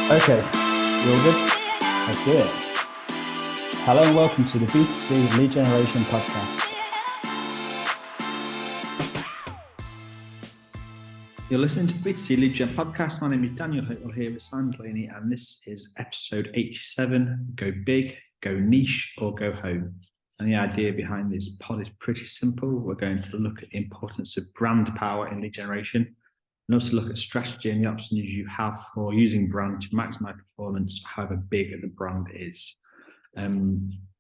Okay, you all good? Let's do it. Hello and welcome to the B2C Lead Generation Podcast. You're listening to the B2C Lead Gen Podcast. My name is Daniel Whitwell here with Simon Delaney, and this is episode 87, Go Big, Go Niche, or Go Home. And the idea behind this pod is pretty simple. We're going to look at the importance of brand power in lead generation, and also look at strategy and the options you have for using brand to maximize performance, however big the brand is.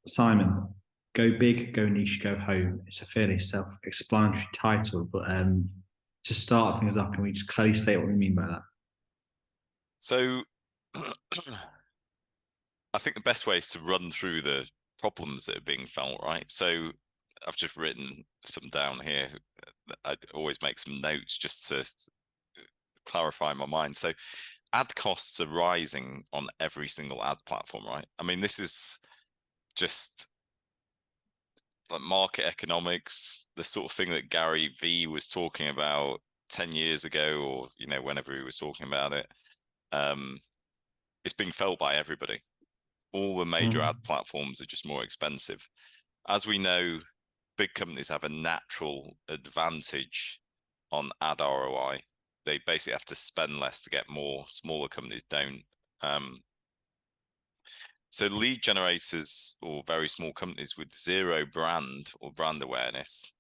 Simon, Go Big, Go Niche, Go Home. It's a fairly self-explanatory title, but to start things off, can we just clearly state what we mean by that? So I think the best way is to run through the problems that are being felt, right? So I've just written some down here. I always make some notes just to clarify my mind. So ad costs are rising on every single ad platform, right? I mean, this is just like market economics, the sort of thing that Gary Vee was talking about 10 years ago, or, you know, whenever he was talking about it. It's being felt by everybody. All the major ad platforms are just more expensive. As we know, big companies have a natural advantage on ad ROI. They basically have to spend less to get more. Smaller companies don't. So lead generators or very small companies with zero brand or brand awareness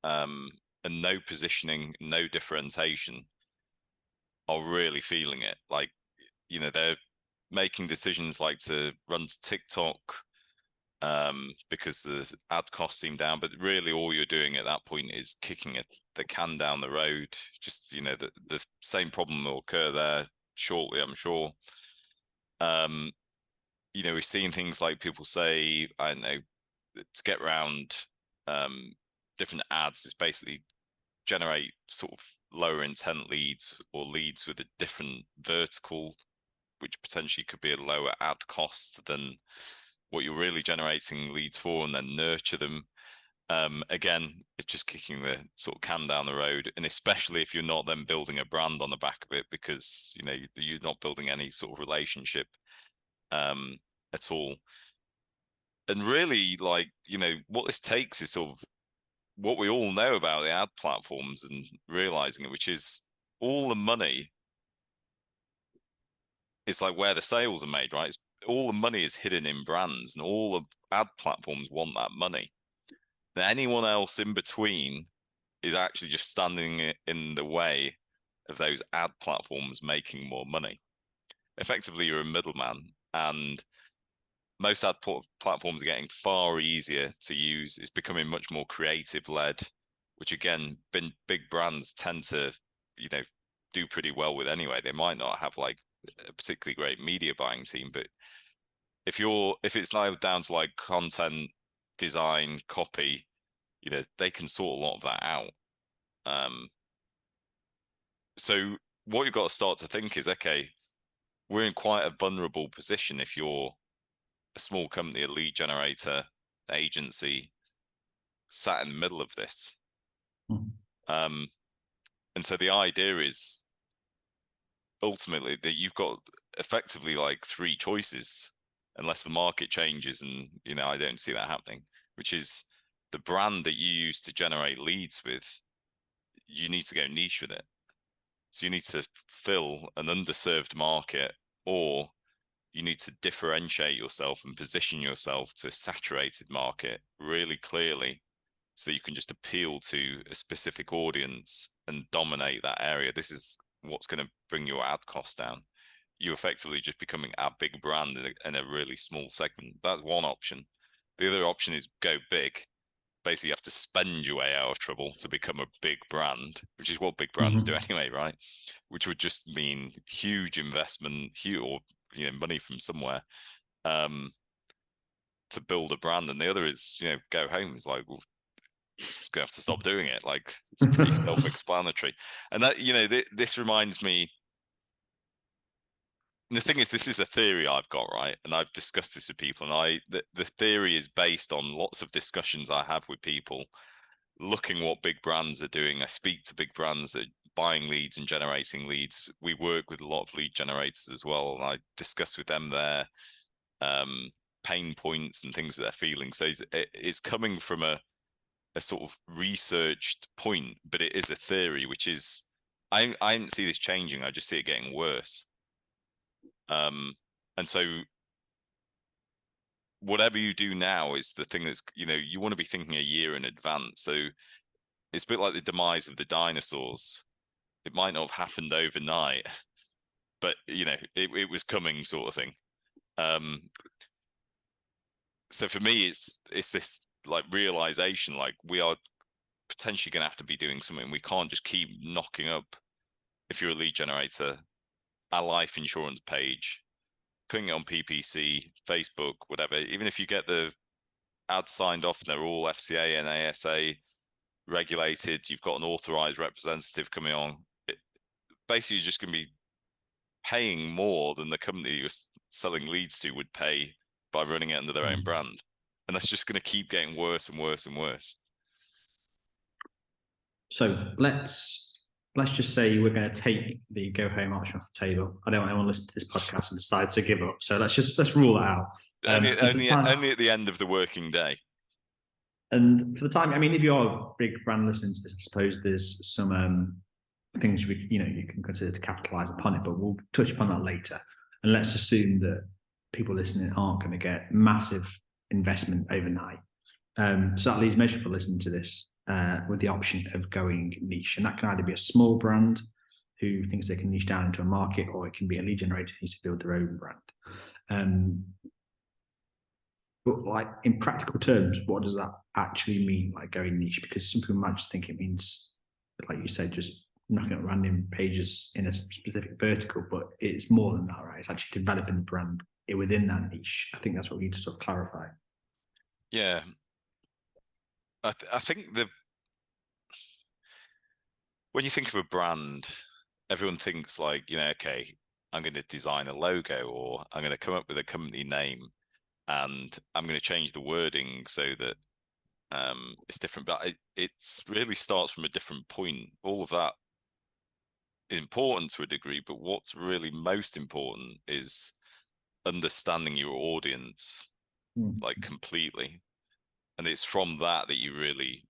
and no positioning, no differentiation are really feeling it. Like, you know, they're making decisions like to run to TikTok because the ad costs seem down, but really all you're doing at that point is kicking the can down the road. Just, you know, the same problem will occur there shortly, I'm sure. You know, we've seen things like people say, I don't know, to get around different ads is basically generate sort of lower intent leads or leads with a different vertical, which potentially could be a lower ad cost than what you're really generating leads for, and then nurture them. Again, it's just kicking the sort of can down the road, and especially if you're not then building a brand on the back of it, because, you know, you're not building any sort of relationship at all. And really, like, you know, what this takes is sort of what we all know about the ad platforms and realizing it, which is all the money is like where the sales are made, right? All the money is hidden in brands, and all the ad platforms want that money. Now, anyone else in between is actually just standing in the way of those ad platforms making more money. Effectively, you're a middleman, and most ad platforms are getting far easier to use. It's becoming much more creative led, which again, big brands tend to, you know, do pretty well with anyway. They might not have like a particularly great media buying team, but if it's now down to like content design, copy, you know, they can sort a lot of that out. So what you've got to start to think is, okay, we're in quite a vulnerable position if you're a small company, a lead generator, agency, sat in the middle of this. And so the idea is ultimately that you've got effectively like three choices, unless the market changes, and, you know, I don't see that happening, which is the brand that you use to generate leads with, you need to go niche with it. So you need to fill an underserved market, or you need to differentiate yourself and position yourself to a saturated market really clearly, so that you can just appeal to a specific audience and dominate that area. This is what's going to bring your ad costs down. You're effectively just becoming a big brand in a really small segment. That's one option. The other option is go big. Basically, you have to spend your way out of trouble to become a big brand, which is what big brands do anyway, right? Which would just mean huge investment, or, you know, money from somewhere to build a brand. And the other is, you know, go home. It's like, well, just gonna have to stop doing it. Like, it's pretty self-explanatory. And that, you know, this reminds me. The thing is, this is a theory I've got, right? And I've discussed this with people, and the theory is based on lots of discussions I have with people, looking what big brands are doing. I speak to big brands that buying leads and generating leads. We work with a lot of lead generators as well, and I discuss with them their pain points and things that they're feeling. So it's coming from a sort of researched point, but it is a theory, which is I don't see this changing. I just see it getting worse. And so whatever you do now is the thing that's, you want to be thinking a year in advance. So it's a bit like the demise of the dinosaurs. It might not have happened overnight, but it was coming, sort of thing. So for me, it's this like realization, like we are potentially going to have to be doing something. We can't just keep knocking up, if you're a lead generator, a life insurance page, putting it on PPC, Facebook, whatever. Even if you get the ads signed off and they're all FCA and ASA regulated, you've got an authorized representative coming on. Basically, you're just going to be paying more than the company you're selling leads to would pay by running it under their own brand. And that's just going to keep getting worse and worse and worse. So let's just say we're going to take the go home option off the table. I don't want anyone to listen to this podcast and decide to give up. So let's rule that out. Only at the end of the working day. And for the time, I mean, if you're a big brand listening to this, I suppose there's some things you can consider to capitalize upon it, but we'll touch upon that later. And let's assume that people listening aren't going to get massive investment overnight. So that leaves most people listening to this with the option of going niche. And that can either be a small brand who thinks they can niche down into a market, or it can be a lead generator who needs to build their own brand. But like in practical terms, what does that actually mean, like going niche? Because some people might just think it means, like you said, just knocking up random pages in a specific vertical, but it's more than that, right? It's actually developing the brand within that niche. I think that's what we need to sort of clarify. Yeah. I think when you think of a brand, everyone thinks like, okay, I'm going to design a logo, or I'm going to come up with a company name, and I'm going to change the wording so that it's different. But it really starts from a different point. All of that is important to a degree, but what's really most important is understanding your audience, like completely. And it's from that you really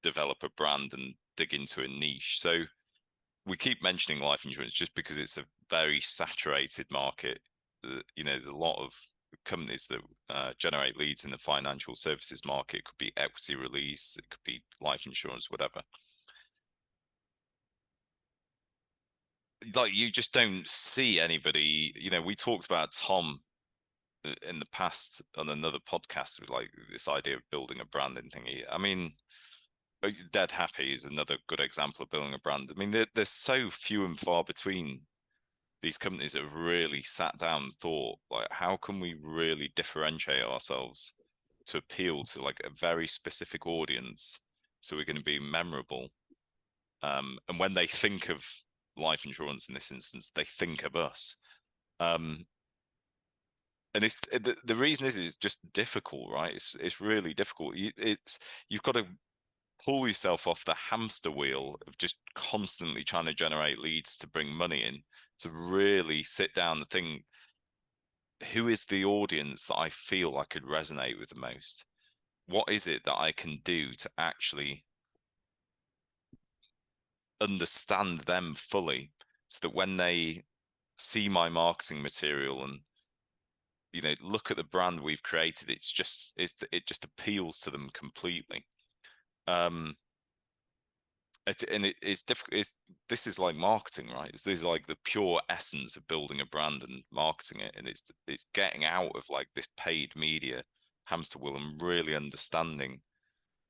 develop a brand and dig into a niche. So we keep mentioning life insurance just because it's a very saturated market. There's a lot of companies that generate leads in the financial services market. It could be equity release, it could be life insurance, whatever. Like, you just don't see anybody. We talked about Tom in the past on another podcast with like this idea of building a branding thingy. I mean, Dead Happy is another good example of building a brand. I mean, there's so few and far between these companies that have really sat down and thought, like, how can we really differentiate ourselves to appeal to like a very specific audience so we're going to be memorable. And when they think of life insurance in this instance, they think of us. And it's the reason is it's just difficult, right? It's really difficult. You've got to pull yourself off the hamster wheel of just constantly trying to generate leads to bring money in, to really sit down and think, who is the audience that I feel I could resonate with the most? What is it that I can do to actually understand them fully, so that when they see my marketing material and look at the brand we've created, it just appeals to them completely. It's difficult. This is like marketing, right? This is like the pure essence of building a brand and marketing it, and it's getting out of like this paid media hamster wheel and really understanding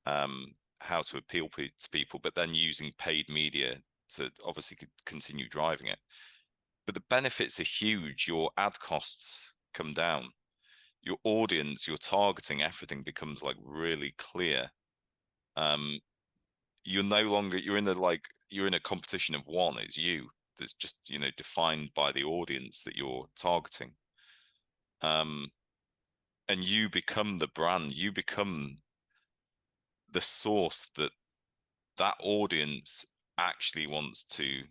how to appeal to people, but then using paid media to obviously continue driving it. But the benefits are huge. Your ad costs come down. Your audience, your targeting, everything becomes like really clear. You're no longer, you're in a competition of one. It's you that's just defined by the audience that you're targeting. And you become the brand. You become the source that audience actually wants to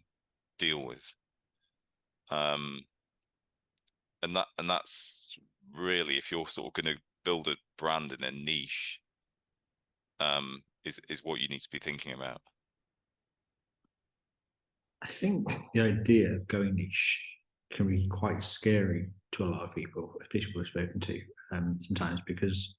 deal with. And that's really, if you're sort of going to build a brand in a niche, is what you need to be thinking about. I think the idea of going niche can be quite scary to a lot of people, especially people I've spoken to, sometimes, because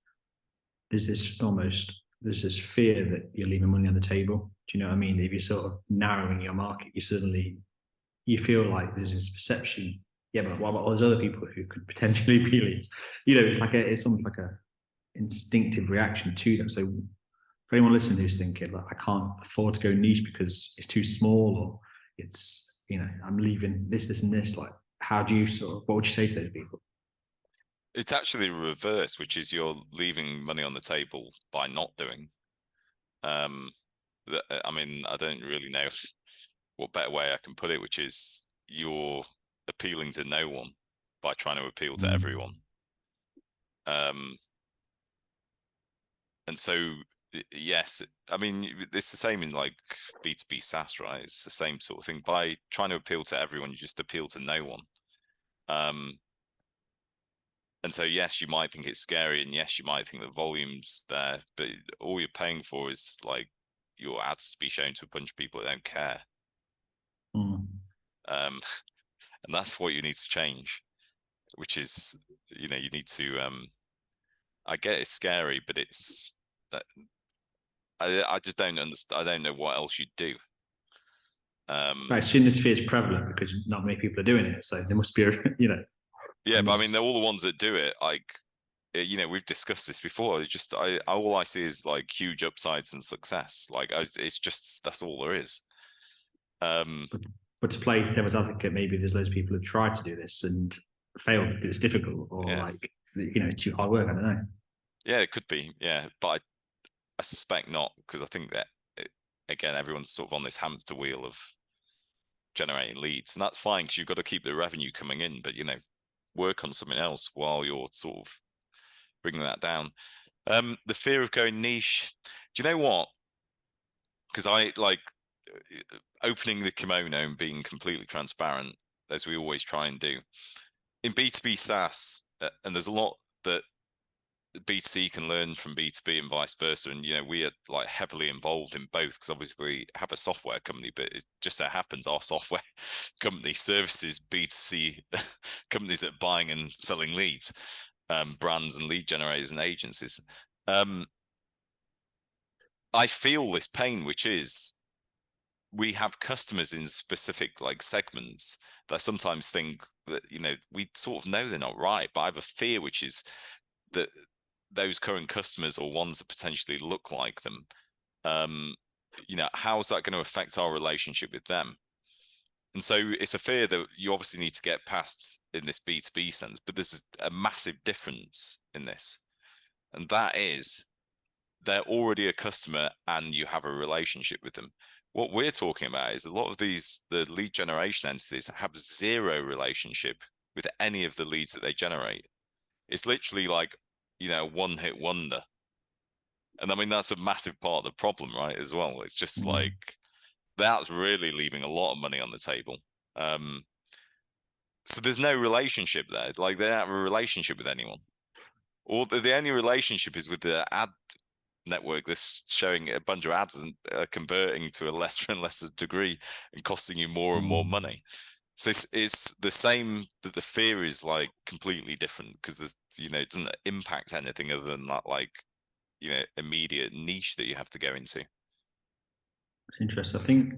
there's this fear that you're leaving money on the table. Do you know what I mean? If you're sort of narrowing your market, you feel like there's this perception. Yeah, but what about all those other people who could potentially be leads? You know, it's almost like a instinctive reaction to them. So for anyone listening who's thinking, like, I can't afford to go niche because it's too small, or it's, you know, I'm leaving this, and this, like, how do you what would you say to those people? It's actually the reverse, which is you're leaving money on the table by not doing. I mean, I don't really know what better way I can put it, which is you're appealing to no one by trying to appeal to everyone. And so, yes, I mean, it's the same in like B2B SaaS, right? It's the same sort of thing. By trying to appeal to everyone, you just appeal to no one. And so, yes, you might think it's scary, and yes, you might think the volume's there, but all you're paying for is like your ads to be shown to a bunch of people that don't care. And that's what you need to change, which is, you know, you need to, I get it's scary, but it's, I just don't understand. I don't know what else you'd do. I assume this fear is prevalent because not many people are doing it, so there must be you know. Yeah, but I mean, they're all the ones that do it. Like, you know, we've discussed this before. It's just, all I see is like huge upsides and success. Like, it's just, that's all there is. But to play devil's advocate, maybe there's loads of people who tried to do this and failed because it's difficult, or like, you know, it's too hard work. I don't know. Yeah, it could be. Yeah, but I suspect not, because I think that again, everyone's sort of on this hamster wheel of generating leads, and that's fine because you've got to keep the revenue coming in. But, you know, work on something else while you're sort of bringing that down. The fear of going niche. Do you know what? Because I like opening the kimono and being completely transparent, as we always try and do in B2B SaaS, and there's a lot that B2C can learn from B2B and vice versa. And, you know, we are like heavily involved in both because obviously we have a software company, but it just so happens our software company services B2C companies that are buying and selling leads, brands and lead generators and agencies. I feel this pain, which is we have customers in specific like segments that I sometimes think that, you know, we sort of know they're not right, but I have a fear, which is that those current customers or ones that potentially look like them, you know, how is that going to affect our relationship with them? And so it's a fear that you obviously need to get past in this B2B sense, but there's a massive difference in this. And that is they're already a customer and you have a relationship with them. What we're talking about is a lot of the lead generation entities have zero relationship with any of the leads that they generate. It's literally like, you know, one-hit wonder. And I mean, that's a massive part of the problem, right, as well. It's just like, that's really leaving a lot of money on the table. So there's no relationship there. Like, they don't have a relationship with anyone. Or the only relationship is with the ad network that's showing a bunch of ads and converting to a lesser and lesser degree and costing you more and more money. So it's the same, that the fear is like completely different because there's, you know, it doesn't impact anything other than that, like, you know, immediate niche that you have to go into. It's interesting. I think,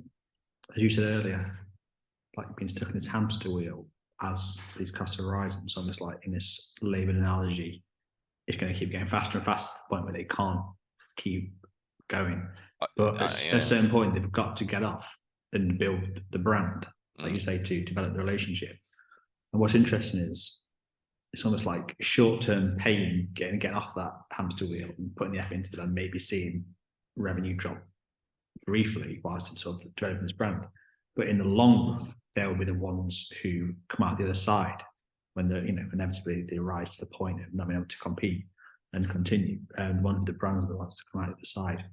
as you said earlier, like being stuck in this hamster wheel as these costs are rising. It's almost like in this labor analogy, it's going to keep getting faster and faster to the point where they can't keep going. But at a certain point, they've got to get off and build the brand, like you say, to develop the relationship. And what's interesting is it's almost like short-term pain getting off that hamster wheel and putting the effort into them, maybe seeing revenue drop briefly whilst it's sort of developing this brand. But in the long run, they'll be the ones who come out the other side when they're, you know, inevitably they rise to the point of not being able to compete and continue. And one of the brands that wants to come out the other side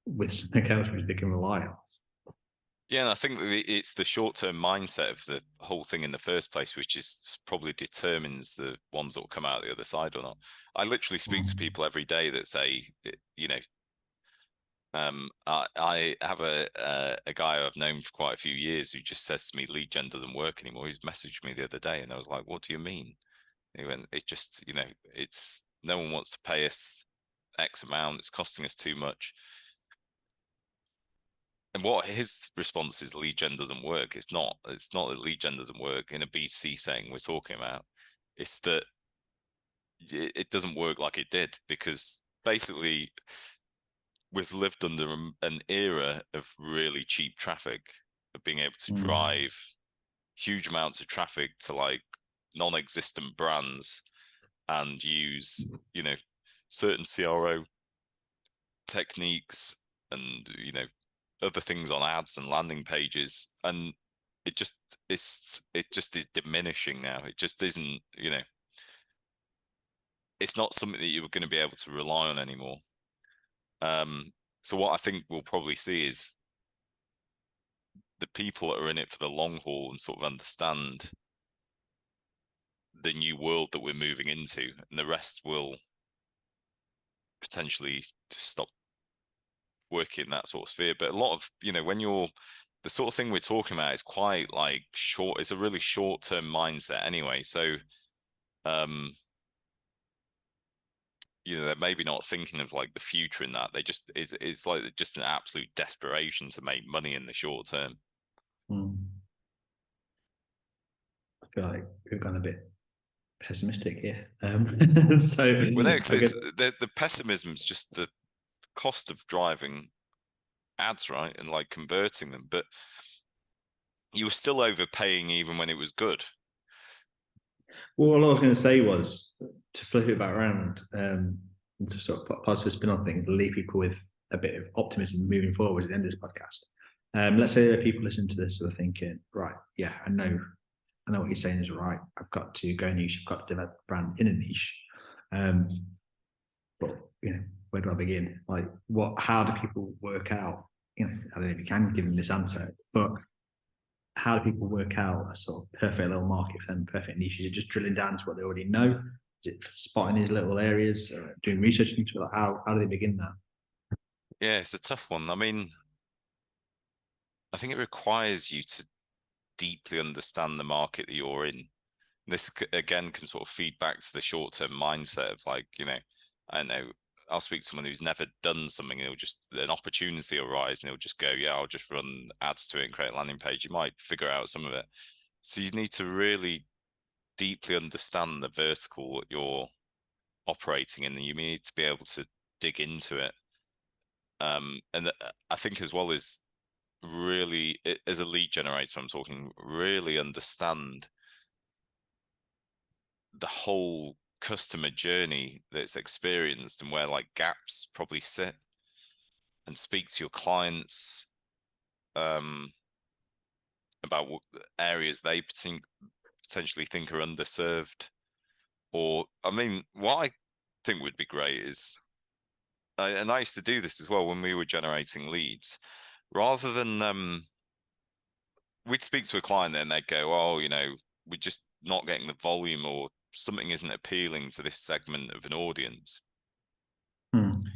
with something else which they can rely on. Yeah, and I think it's the short-term mindset of the whole thing in the first place, which is probably determines the ones that will come out the other side or not. I literally speak to people every day that say, you know, I have a guy I've known for quite a few years who just says to me, lead gen doesn't work anymore. He's messaged me the other day, and I was like, what do you mean? And he went, it's just, it's no one wants to pay us X amount. It's costing us too much. And what his response is, lead gen doesn't work. It's not. It's not that lead gen doesn't work in a BC setting we're talking about. It's that it doesn't work like it did, because basically we've lived under an era of really cheap traffic, of being able to drive huge amounts of traffic to like non-existent brands and use, certain CRO techniques and, other things on ads and landing pages. And it just it just is diminishing now. It just isn't, it's not something that you're going to be able to rely on anymore. So what I think we'll probably see is the people that are in it for the long haul and sort of understand the new world that we're moving into, and the rest will potentially just stop working in that sort of sphere. But a lot of, when you're the sort of thing we're talking about is quite like short, it's a really short-term mindset anyway. So they're maybe not thinking of like the future in that. They just it's like just an absolute desperation to make money in the short term. I feel like we've gone a bit pessimistic here. So Well, no, I because guess, the pessimism is just the cost of driving ads, right, and like converting them. But you were still overpaying even when it was good. well, all I was going to say was to flip it back around and to sort of positive spin on things, leave people with a bit of optimism moving forward at the end of this podcast. Let's say that people listening to this are thinking, right, yeah, I know what you're saying is right. I've got to go niche. I've got to develop a brand in a niche. But where do I begin? Like, how do people work out? I don't know if you can give them this answer, but how do people work out a sort of perfect little market for them, perfect niche? Is it just drilling down to what they already know? Is it spotting these little areas, doing research into it? How do they begin that? Yeah, it's a tough one. I mean, I think it requires you to deeply understand the market that you're in. This again can sort of feed back to the short-term mindset of like, I don't know, I'll speak to someone who's never done something, and it'll just an opportunity will arise and he'll just go, yeah, I'll just run ads to it and create a landing page. You might figure out some of it. So you need to really deeply understand the vertical that you're operating in, and you need to be able to dig into it. And I think as well as really, as a lead generator, I'm talking, really understand the whole customer journey that's experienced and where like gaps probably sit, and speak to your clients about what areas they potentially think are underserved. Or, I mean, what I think would be great is, and I used to do this as well when we were generating leads, rather than we'd speak to a client and they'd go, oh, we're just not getting the volume, or something isn't appealing to this segment of an audience. And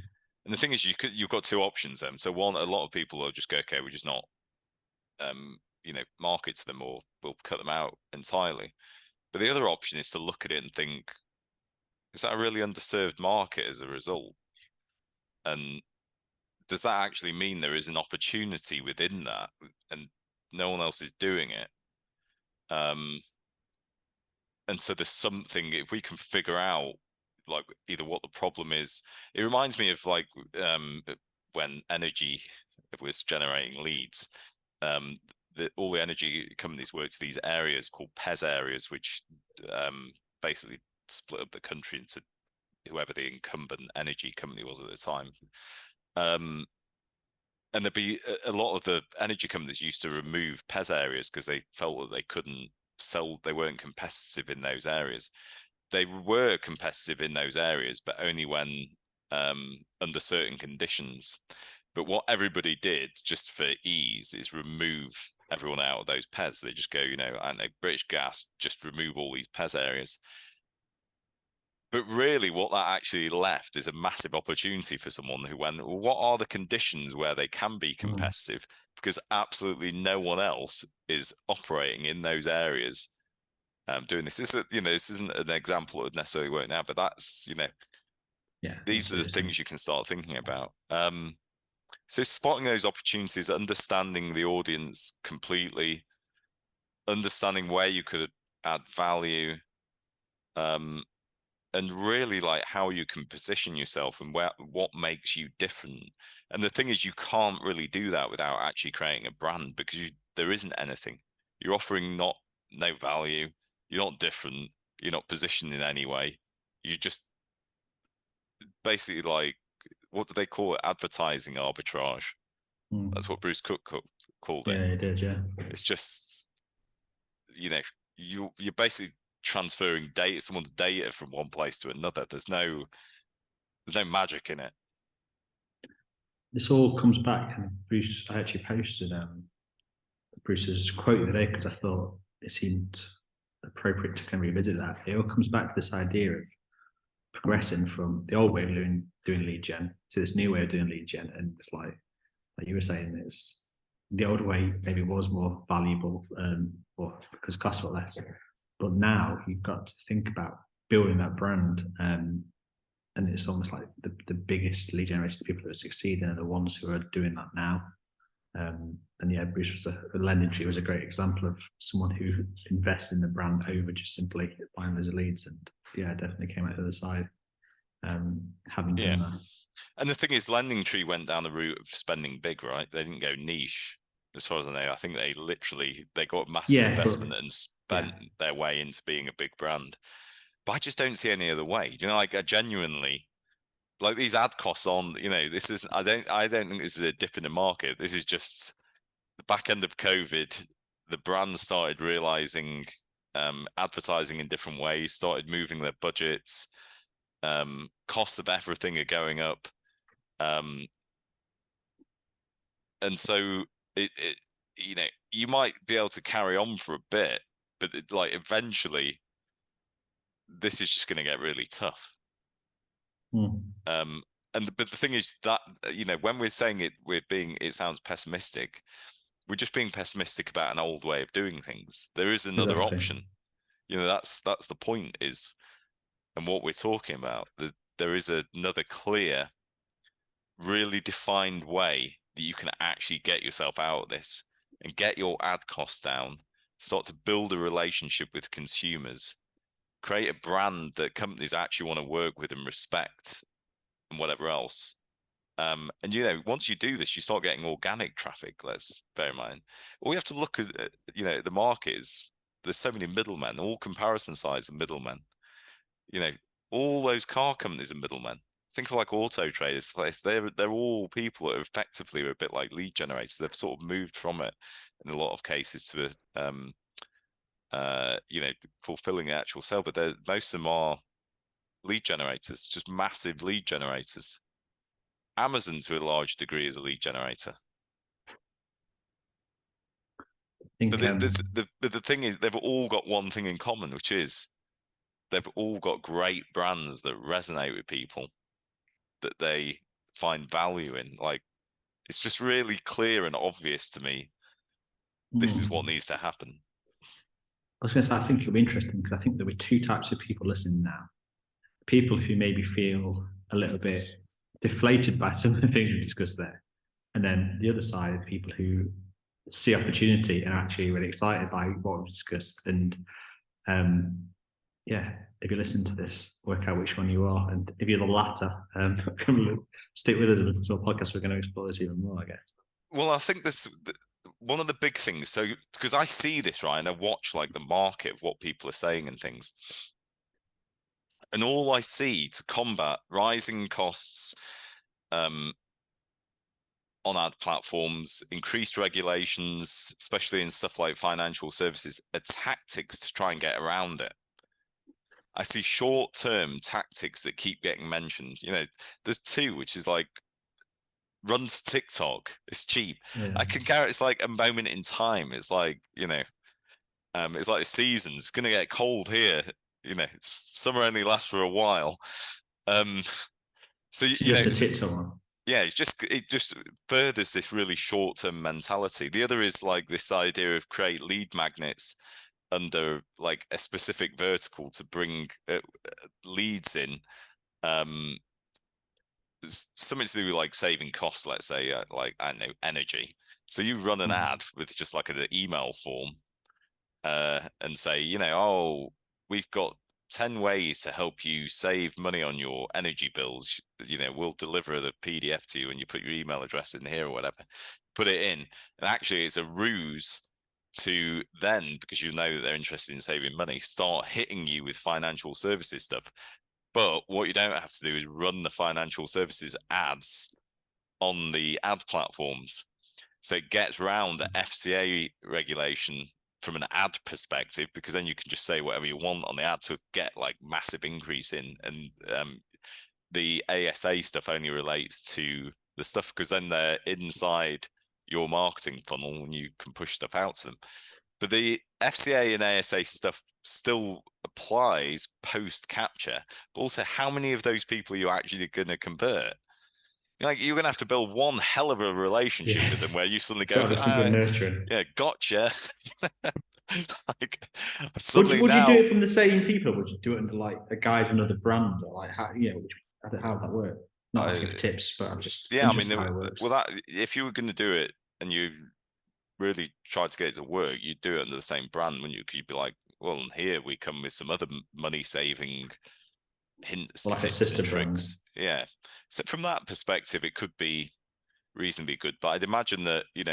the thing is, you've got two options then. So one, a lot of people will just go, okay, we're just not market to them, or we'll cut them out entirely. But the other option is to look at it and think, is that a really underserved market as a result? And does that actually mean there is an opportunity within that and no one else is doing it? And so there's something, if we can figure out like either what the problem is. It reminds me of like when energy was generating leads, all the energy companies work to these areas called PES areas, which basically split up the country into whoever the incumbent energy company was at the time. And there'd be a lot of the energy companies used to remove PES areas because they felt that they couldn't sell, they weren't competitive in those areas. They were competitive in those areas, but only when under certain conditions. But what everybody did just for ease is remove everyone out of those PES. They just go, and British Gas, just remove all these PES areas. But really, what that actually left is a massive opportunity for someone who went, well, what are the conditions where they can be competitive? Because absolutely no one else is operating in those areas doing this. This isn't an example that would necessarily work now, but that's, these are the things you can start thinking about. So spotting those opportunities, understanding the audience completely, understanding where you could add value, and really like how you can position yourself and what makes you different. And the thing is, you can't really do that without actually creating a brand, because there isn't anything. You're offering no value. You're not different. You're not positioned in any way. You just basically, like, what do they call it? Advertising arbitrage. That's what Bruce Cook called it. Yeah, he did. Yeah. It's just, you're basically transferring someone's data from one place to another. There's no magic in it. This all comes back, and Bruce, I actually posted Bruce's quote today because I thought it seemed appropriate to kind of revisit that. It all comes back to this idea of progressing from the old way of doing lead gen to this new way of doing lead gen. And it's like you were saying, it's the old way maybe was more valuable, or because it costs a lot less. But now you've got to think about building that brand, and it's almost like the biggest lead generators, people that are succeeding, are the ones who are doing that now. And yeah, Bruce was LendingTree was a great example of someone who invested in the brand over just simply buying those leads, and yeah, definitely came out the other side, having done that. And the thing is, LendingTree went down the route of spending big, right? They didn't go niche, as far as I know. I think they got massive investment and spent their way into being a big brand. But I just don't see any other way. Like, I genuinely, like, these ad costs on, this is, I don't think this is a dip in the market. This is just the back end of COVID. The brands started realizing advertising in different ways, started moving their budgets. Costs of everything are going up. And so you might be able to carry on for a bit, but eventually this is just going to get really tough. But the thing is that, when we're saying it sounds pessimistic, we're just being pessimistic about an old way of doing things. There is another option. That's the point, is, and what we're talking about, there is another clear, really defined way that you can actually get yourself out of this and get your ad costs down, start to build a relationship with consumers, create a brand that companies actually want to work with and respect, and whatever else. And once you do this, you start getting organic traffic. Let's bear in mind, all you have to look at, the market is, there's so many middlemen. All comparison sites are middlemen. All those car companies are middlemen. Think of like Auto Traders. They're all people that effectively are a bit like lead generators. They've sort of moved from it in a lot of cases to fulfilling the actual sale. But most of them are lead generators, just massive lead generators. Amazon, to a large degree, is a lead generator. But the thing is, they've all got one thing in common, which is they've all got great brands that resonate with people, that they find value in. Like, it's just really clear and obvious to me. This is what needs to happen. I was going to say, I think it'll be interesting, because I think there were two types of people listening now. People who maybe feel a little bit deflated by some of the things we discussed there. And then the other side, people who see opportunity and are actually really excited by what we've discussed. And if you listen to this, work out which one you are. And if you're the latter, stick with us and listen to a podcast. We're going to explore this even more, I guess. Well, I think one of the big things, so because I see this, right, and I watch like the market of what people are saying and things, and all I see to combat rising costs on ad platforms, increased regulations, especially in stuff like financial services, are tactics to try and get around it. I see short-term tactics that keep getting mentioned. There's two, which is like run to TikTok. It's cheap. Yeah. I can guarantee it's like a moment in time. It's like, it's like the seasons. It's gonna get cold here. Summer only lasts for a while. So Just a TikTok one. yeah, it just furthers this really short-term mentality. The other is like this idea of create lead magnets under like a specific vertical to bring leads in. Something to do with like saving costs, let's say, like, I don't know, energy. So you run an ad with just like an email form, and say, oh, we've got 10 ways to help you save money on your energy bills. We'll deliver the PDF to you and you put your email address in here or whatever, put it in. And actually it's a ruse to then, because that they're interested in saving money, start hitting you with financial services stuff. But what you don't have to do is run the financial services ads on the ad platforms. So it gets around the FCA regulation from an ad perspective, because then you can just say whatever you want on the ad to get like massive increase in. And the ASA stuff only relates to the stuff because then they're inside your marketing funnel and you can push stuff out to them. But the FCA and ASA stuff still applies post capture. But also, how many of those people are you actually going to convert? You're going to have to build one hell of a relationship with them where you suddenly go, yeah, gotcha. Like suddenly would now, you do it from the same people? Or would you do it under like a guise of another brand, or like how how would that work? Not asking for tips, but I'm just yeah. I mean, how it works. well, if you were going to do it and you really tried to get it to work, you'd do it under the same brand, wouldn't you? Because you'd be like, well, here we come with some other money saving hints, like tips, and tricks. Brand. Yeah. So from that perspective, it could be reasonably good. But I'd imagine that you're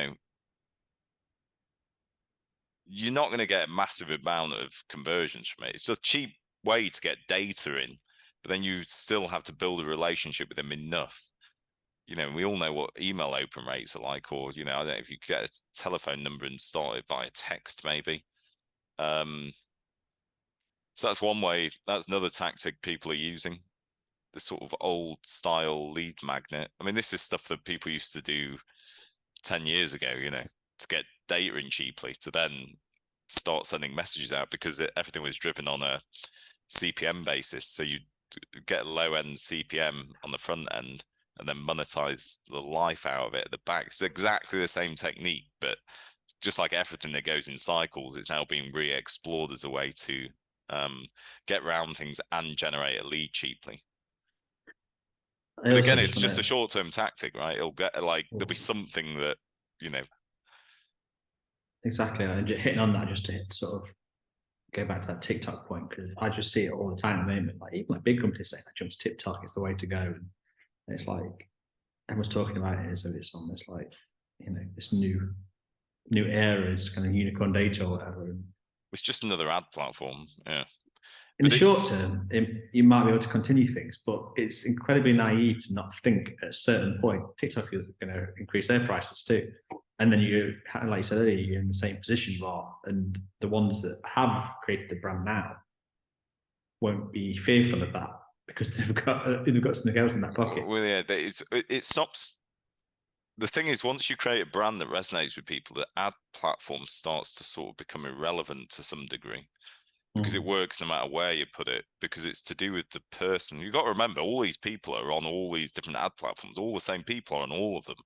not going to get a massive amount of conversions from it. It's a cheap way to get data in, but then you still have to build a relationship with them enough. We all know what email open rates are like, or, I don't know, if you get a telephone number and start it via text, maybe. So that's one way. That's another tactic people are using. The sort of old style lead magnet. I mean, this is stuff that people used to do 10 years ago, to get data in cheaply, to then start sending messages out, because everything was driven on a CPM basis. So you get a low end CPM on the front end and then monetize the life out of it at the back. It's exactly the same technique, but just like everything that goes in cycles, it's now being re-explored as a way to get around things and generate a lead cheaply. But again, it's just a short-term tactic, right? It'll get there'll be something that, Exactly. And hitting on that, just to sort of go back to that TikTok point, because I just see it all the time at the moment. Like even like big companies saying, like, jump to TikTok is the way to go. And it's like everyone's talking about it as if it's almost like, this new era is kind of unicorn data or whatever. It's just another ad platform. Yeah. In the short term, you might be able to continue things, but it's incredibly naive to not think at a certain point TikTok is going to increase their prices too. And then you, like you said earlier, you're in the same position you are. And the ones that have created the brand now won't be fearful of that because they've got something else in that pocket. Well, yeah, it stops. The thing is, once you create a brand that resonates with people, the ad platform starts to sort of become irrelevant to some degree, because it works no matter where you put it, because it's to do with the person. You've got to remember, all these people are on all these different ad platforms. All the same people are on all of them.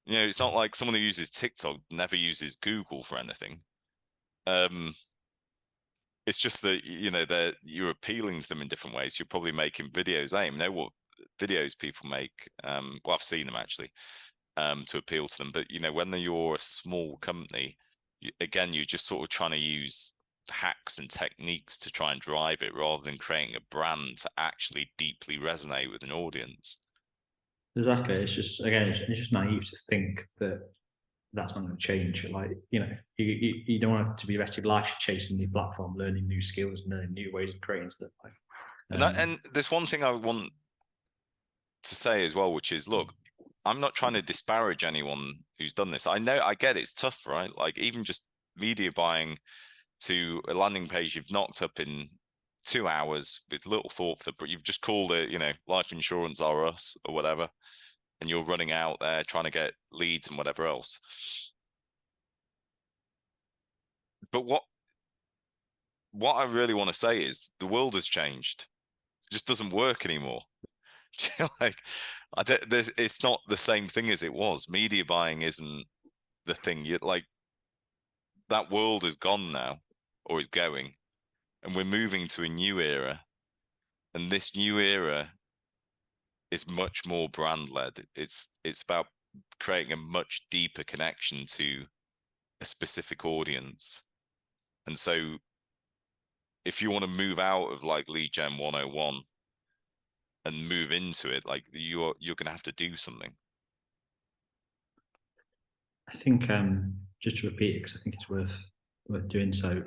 It's not like someone who uses TikTok never uses Google for anything. It's just that, you're appealing to them in different ways. You're probably making videos. I don't even know what videos people make. Well, I've seen them actually, to appeal to them. But, when you're a small company, you're just sort of trying to use hacks and techniques to try and drive it, rather than creating a brand to actually deeply resonate with an audience. Exactly. It's just naive to think that that's not going to change. Like, you don't want to be the rest of your life chasing new platform, learning new skills, and learning new ways of creating stuff. And there's one thing I want to say as well, which is, look, I'm not trying to disparage anyone who's done this. I get it's tough, right? Like even just media buying to a landing page you've knocked up in 2 hours with little thought for but you've just called it, Life Insurance R Us or whatever. and you're running out there trying to get leads and whatever else. But what I really want to say is the world has changed. It just doesn't work anymore. Like, it's not the same thing as it was. Media buying isn't the thing. Like, that world is gone now, or is going, and we're moving to a new era. And this new era is much more brand led. It's about creating a much deeper connection to a specific audience. And so if you want to move out of like lead gen 101 and move into it, like you're going to have to do something. I think just to repeat it, because I think it's worth doing so.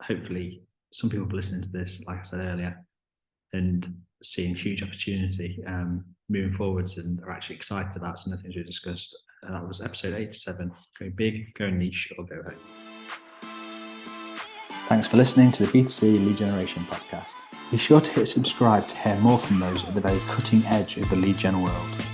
Hopefully some people listening to this, like I said earlier, and seeing huge opportunity moving forwards, and are actually excited about some of the things we discussed. That was episode 87, Go Big, Go Niche, or Go Home. Thanks for listening to the B2C Lead Generation podcast. Be sure to hit subscribe to hear more from those at the very cutting edge of the lead gen world.